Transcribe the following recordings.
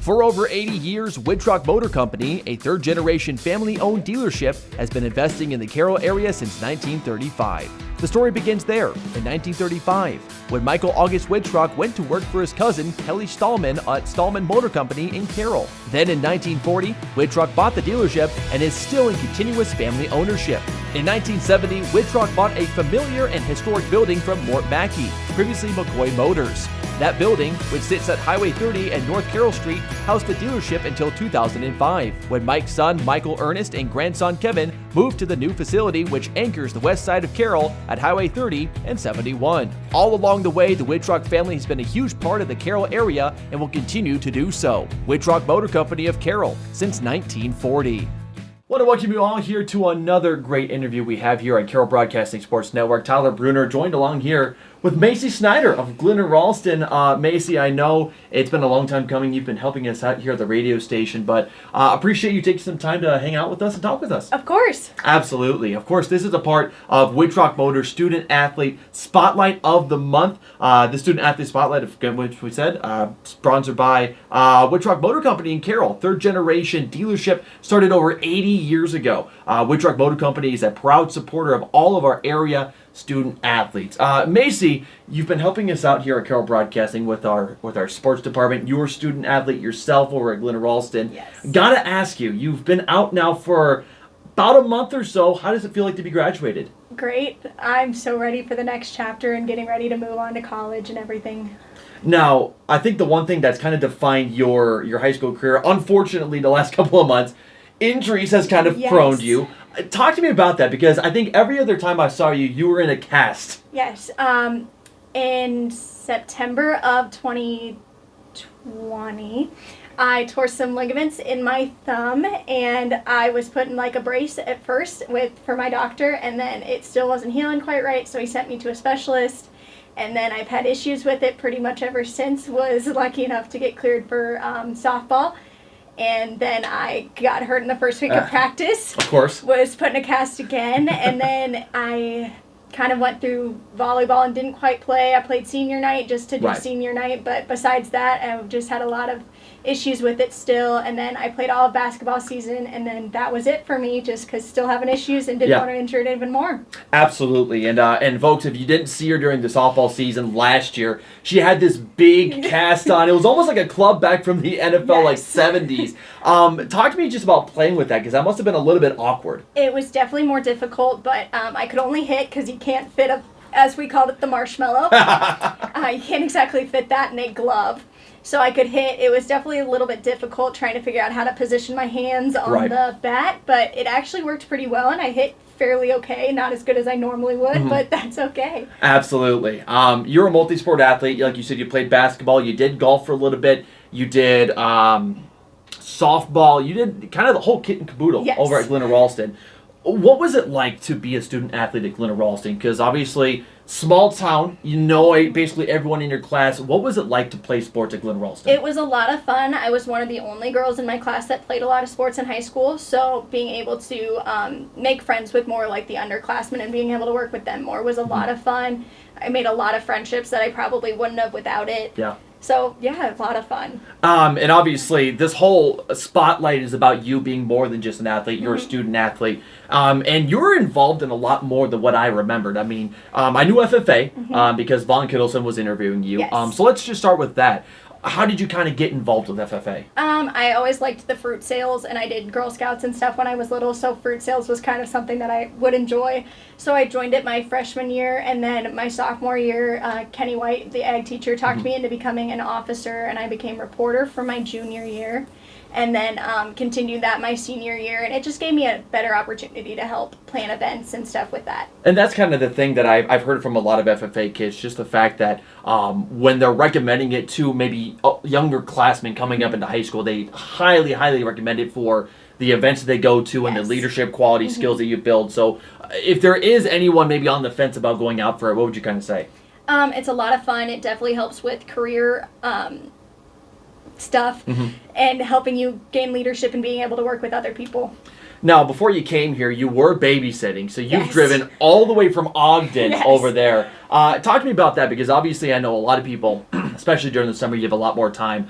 For over 80 years, Wittrock Motor Company, a third-generation family-owned dealership, has been investing in the Carroll area since 1935. The story begins there, in 1935, when Michael August Wittrock went to work for his cousin, Kelly Stallman, at Stallman Motor Company in Carroll. Then in 1940, Wittrock bought the dealership and is still in continuous family ownership. In 1970, Wittrock bought a familiar and historic building from Mort Mackey, previously McCoy Motors. That building, which sits at Highway 30 and North Carroll Street, housed the dealership until 2005, when Mike's son Michael Ernest and grandson Kevin moved to the new facility, which anchors the west side of Carroll at Highway 30 and 71. All along the way, the Wittrock family has been a huge part of the Carroll area and will continue to do so. Wittrock Motor Company of Carroll since 1940. I want to welcome you all here to another great interview we have here on Carroll Broadcasting Sports Network. Tyler Bruner joined along here with Macy Snyder of Glidden-Ralston. Macy, I know it's been a long time coming. You've been helping us out here at the radio station, but appreciate you taking some time to hang out with us and talk with us. Of course. Absolutely. Of course, this is a part of Wittrock Motor Student Athlete Spotlight of the Month. The Student Athlete Spotlight, which we said, sponsored by Wittrock Motor Company in Carroll. Third generation dealership, started over 80 years ago. Wittrock Motor Company is a proud supporter of all of our area student athletes. Macy, you've been helping us out here at Carroll Broadcasting with our sports department. You're a student athlete yourself over at Glidden-Ralston. Yes. Gotta ask you, you've been out now for about a month or so. How does it feel like to be graduated? Great. I'm so ready for the next chapter and getting ready to move on to college and everything. Now, I think the one thing that's kind of defined your high school career, unfortunately, the last couple of months, injuries has kind of prone you. Talk to me about that, because I think every other time I saw you, you were in a cast. Yes. In September of 2020, I tore some ligaments in my thumb, and I was put in like a brace at first for my doctor, and then it still wasn't healing quite right, so he sent me to a specialist. And then I've had issues with it pretty much ever since. Was lucky enough to get cleared for softball. And then I got hurt in the first week of practice. Of course. Was put in a cast again. And then I kind of went through volleyball and didn't quite play. I played senior night just to do senior night. But besides that, I've just had a lot of issues with it still. And then I played all of basketball season. And then that was it for me, just because still having issues and didn't want to injure it even more. Absolutely. And folks, if you didn't see her during the softball season last year, she had this big cast on. It was almost like a club back from the NFL, like 70s. Talk to me just about playing with that, because that must have been a little bit awkward. It was definitely more difficult, but I could only hit because you can't fit as we called it, the marshmallow. You can't exactly fit that in a glove. So I could hit. It was definitely a little bit difficult trying to figure out how to position my hands on the bat, but it actually worked pretty well, and I hit fairly okay. Not as good as I normally would, but that's okay. Absolutely. You're a multi-sport athlete. Like you said, you played basketball. You did golf for a little bit. You did softball. You did kind of the whole kit and caboodle over at Glidden-Ralston. What was it like to be a student athlete at Glidden-Ralston? Because obviously, small town, you know basically everyone in your class. What was it like to play sports at Glidden-Ralston? It was a lot of fun. I was one of the only girls in my class that played a lot of sports in high school, so being able to make friends with more like the underclassmen and being able to work with them more was a lot of fun. I made a lot of friendships that I probably wouldn't have without it. Yeah. So, yeah, a lot of fun. And obviously, this whole spotlight is about you being more than just an athlete. You're a student athlete. And you're involved in a lot more than what I remembered. I mean, I knew FFA because Vaughn Kittleson was interviewing you. Yes. So let's just start with that. How did you kind of get involved with FFA? I always liked the fruit sales, and I did Girl Scouts and stuff when I was little, so fruit sales was kind of something that I would enjoy. So I joined it my freshman year, and then my sophomore year, Kenny White, the ag teacher, talked me into becoming an officer, and I became reporter for my junior year. And then continued that my senior year, and it just gave me a better opportunity to help plan events and stuff with that. And that's kind of the thing that I've heard from a lot of FFA kids, just the fact that when they're recommending it to maybe younger classmen coming up into high school, they highly, highly recommend it for the events that they go to and the leadership quality skills that you build. So if there is anyone maybe on the fence about going out for it, what would you kind of say? It's a lot of fun. It definitely helps with career stuff and helping you gain leadership and being able to work with other people. Now, before you came here, you were babysitting, so you've driven all the way from Ogden over there. Talk to me about that, because obviously I know a lot of people especially during the summer, you have a lot more time.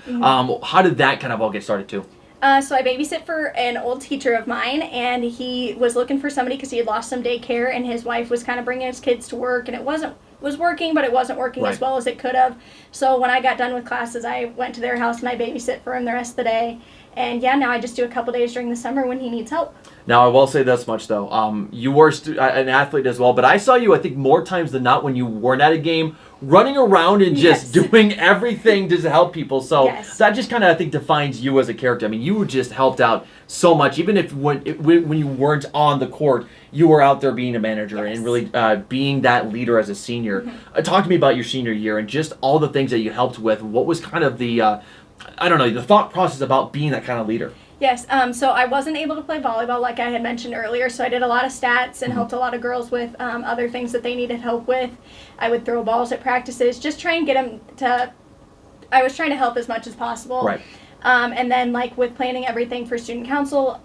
How did that kind of all get started too? So I babysit for an old teacher of mine, and he was looking for somebody because he had lost some daycare, and his wife was kind of bringing his kids to work, and it was working, but it wasn't working as well as it could have. So when I got done with classes, I went to their house and I babysit for him the rest of the day. And yeah, now I just do a couple days during the summer when he needs help. Now, I will say this much, though. You were an athlete as well, but I saw you, I think, more times than not when you weren't at a game, running around and just doing everything to help people. So that just kind of, I think, defines you as a character. I mean, you just helped out so much. Even if when you weren't on the court, you were out there being a manager and really being that leader as a senior. Talk to me about your senior year and just all the things that you helped with. What was kind of the, I don't know, the thought process about being that kind of leader? Yes, so I wasn't able to play volleyball like I had mentioned earlier, so I did a lot of stats and helped a lot of girls with other things that they needed help with. I would throw balls at practices, just try and get them to, I was trying to help as much as possible. Right. And then like with planning everything for student council,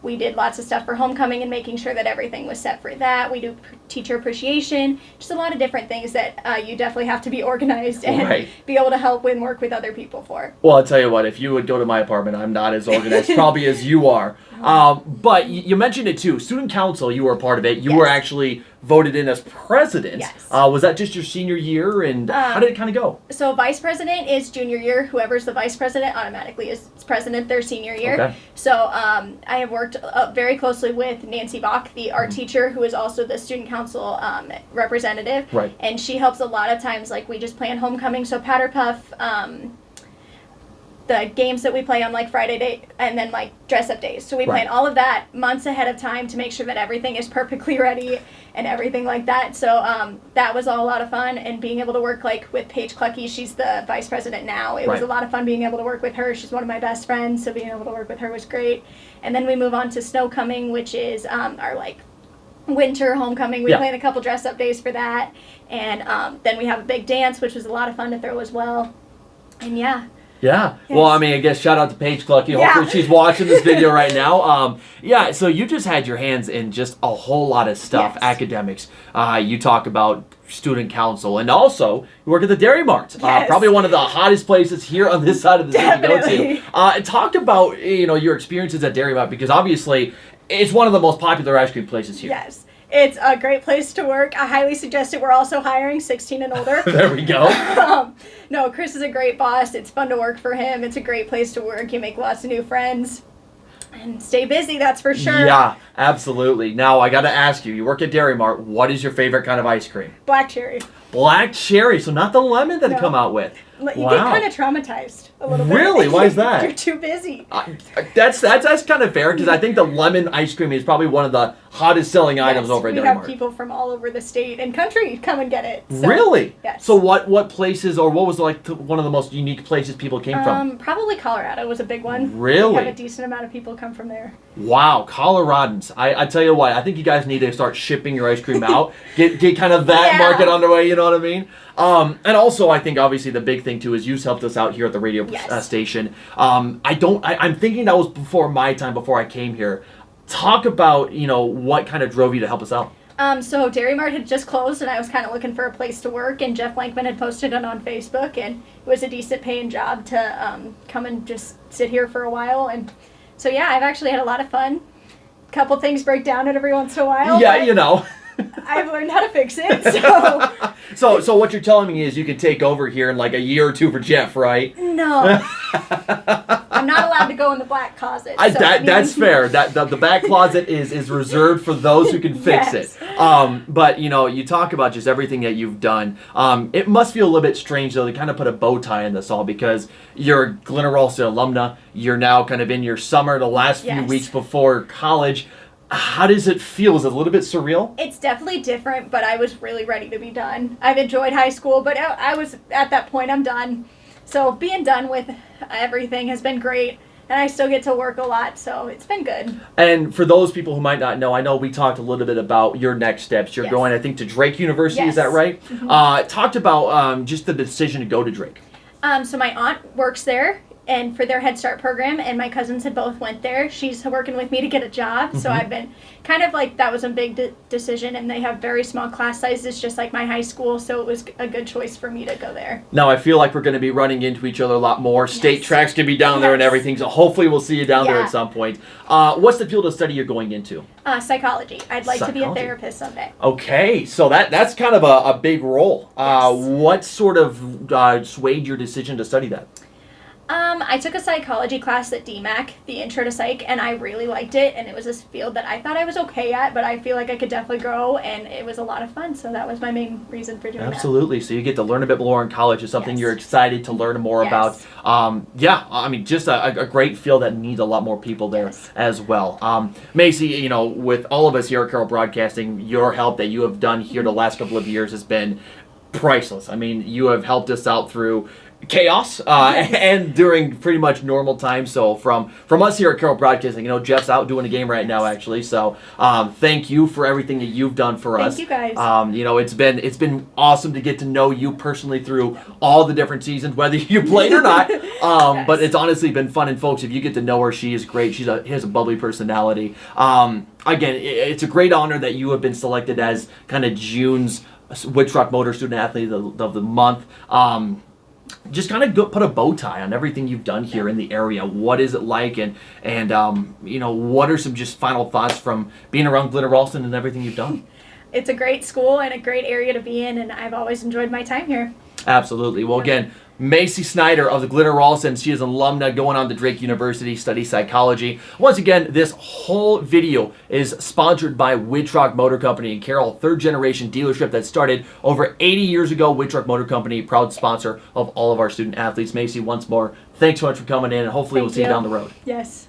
we did lots of stuff for homecoming and making sure that everything was set for that. We do teacher appreciation, just a lot of different things that you definitely have to be organized and be able to help and work with other people for. Well, I'll tell you what, if you would go to my apartment, I'm not as organized probably as you are. But you mentioned it too. Student council, you were a part of it. You were actually voted in as president. Yes. Was that just your senior year, and how did it kind of go? So vice president is junior year. Whoever's the vice president automatically is president their senior year. Okay. So I have worked very closely with Nancy Bach, the art teacher, who is also the student council representative. Right. And she helps a lot of times, like we just plan homecoming, so Powder Puff, the games that we play on like Friday day, and then like dress up days. So we plan all of that months ahead of time to make sure that everything is perfectly ready and everything like that. So that was all a lot of fun, and being able to work like with Paige Clucky, she's the vice president now. It was a lot of fun being able to work with her. She's one of my best friends, so being able to work with her was great. And then we move on to Snow Coming, which is our like winter homecoming. We plan a couple dress up days for that, and then we have a big dance, which was a lot of fun to throw as well. And Yeah. Well, I mean, I guess shout out to Paige Clucky. Hopefully she's watching this video right now. So you just had your hands in just a whole lot of stuff. Academics. You talk about student council, and also you work at the Dairy Mart. Probably one of the hottest places here on this side of the city to go to. Talk about your experiences at Dairy Mart, because obviously it's one of the most popular ice cream places here. Yes. It's a great place to work. I highly suggest it. We're also hiring 16 and older. There we go. No, Chris is a great boss. It's fun to work for him. It's a great place to work. You make lots of new friends. And stay busy, that's for sure. Yeah, absolutely. Now, I got to ask you, you work at Dairy Mart. What is your favorite kind of ice cream? Black cherry. Black cherry, so not the lemon that they come out with. You get kind of traumatized a little bit. Really? Why is that? You're too busy. That's kind of fair, because I think the lemon ice cream is probably one of the hottest selling items over at Dairy Mart. We have people from all over the state and country come and get it. So, really? Yes. So what places, or what was like one of the most unique places people came from? Probably Colorado was a big one. Really? We have a decent amount of people come from there. Wow, Coloradans. I tell you what, I think you guys need to start shipping your ice cream out. Get kind of that market underway, you know what I mean? And also, I think obviously the big thing too is you've helped us out here at the radio station. I'm thinking that was before my time, before I came here. Talk about, what kind of drove you to help us out. So Dairy Mart had just closed, and I was kind of looking for a place to work, and Jeff Lankman had posted it on Facebook, and it was a decent paying job to come and just sit here for a while. And so I've actually had a lot of fun. A couple things break down every once in a while. Yeah, I've learned how to fix it, So what you're telling me is you can take over here in like a year or two for Jeff, right? No. I'm not allowed to go in the black closet. That's fair. The back closet is reserved for those who can fix it. But you talk about just everything that you've done. It must feel a little bit strange though to kind of put a bow tie in this all, because you're a Glidden-Ralston alumna. You're now kind of in your summer, the last few weeks before college. How does it feel? Is it a little bit surreal? It's definitely different, but I was really ready to be done. I've enjoyed high school, but I was at that point, I'm done. So being done with everything has been great, and I still get to work a lot, so it's been good. And for those people who might not know, I know we talked a little bit about your next steps. You're going, I think, to Drake University, is that right? Talked about just the decision to go to Drake. So my aunt works there, and for their Head Start program, and my cousins had both went there. She's working with me to get a job, so I've been kind of like, that was a big decision, and they have very small class sizes, just like my high school, so it was a good choice for me to go there. Now, I feel like we're going to be running into each other a lot more. State tracks can be down there and everything, so hopefully we'll see you down there at some point. What's the field of study you're going into? Psychology. I'd like to be a therapist someday. Okay, so that's kind of a big role. What sort of swayed your decision to study that? I took a psychology class at DMAC, the Intro to Psych, and I really liked it, and it was this field that I thought I was okay at, but I feel like I could definitely grow, and it was a lot of fun, so that was my main reason for doing Absolutely. So you get to learn a bit more in college. It's something you're excited to learn more about. Yeah, I mean, just a great field that needs a lot more people there as well. Macy, you know, with all of us here at Carroll Broadcasting, your help that you have done here the last couple of years has been priceless. I mean, you have helped us out through chaos and during pretty much normal times. So from us here at Carroll Broadcasting, you know, Jeff's out doing a game right now actually. So thank you for everything that you've done for us. Thank you guys. You know, it's been awesome to get to know you personally through all the different seasons, whether you played or not. But it's honestly been fun. And folks, if you get to know her, she is great. She has a bubbly personality. Again, it's a great honor that you have been selected as kind of June's Wittrock Motor Student Athlete of the Month. Just kind of put a bow tie on everything you've done here in the area. What is it like, and you know, what are some just final thoughts from being around Glidden-Ralston and everything you've done? It's a great school and a great area to be in, and I've always enjoyed my time here. Absolutely. Well, again, Macy Snyder of the Glidden-Ralston. She is an alumna going on to Drake University, study psychology. Once again, this whole video is sponsored by Wittrock Motor Company in Carroll, third-generation dealership that started over 80 years ago. Wittrock Motor Company, proud sponsor of all of our student athletes. Macy, once more, thanks so much for coming in, and hopefully we'll see you down the road. Yes.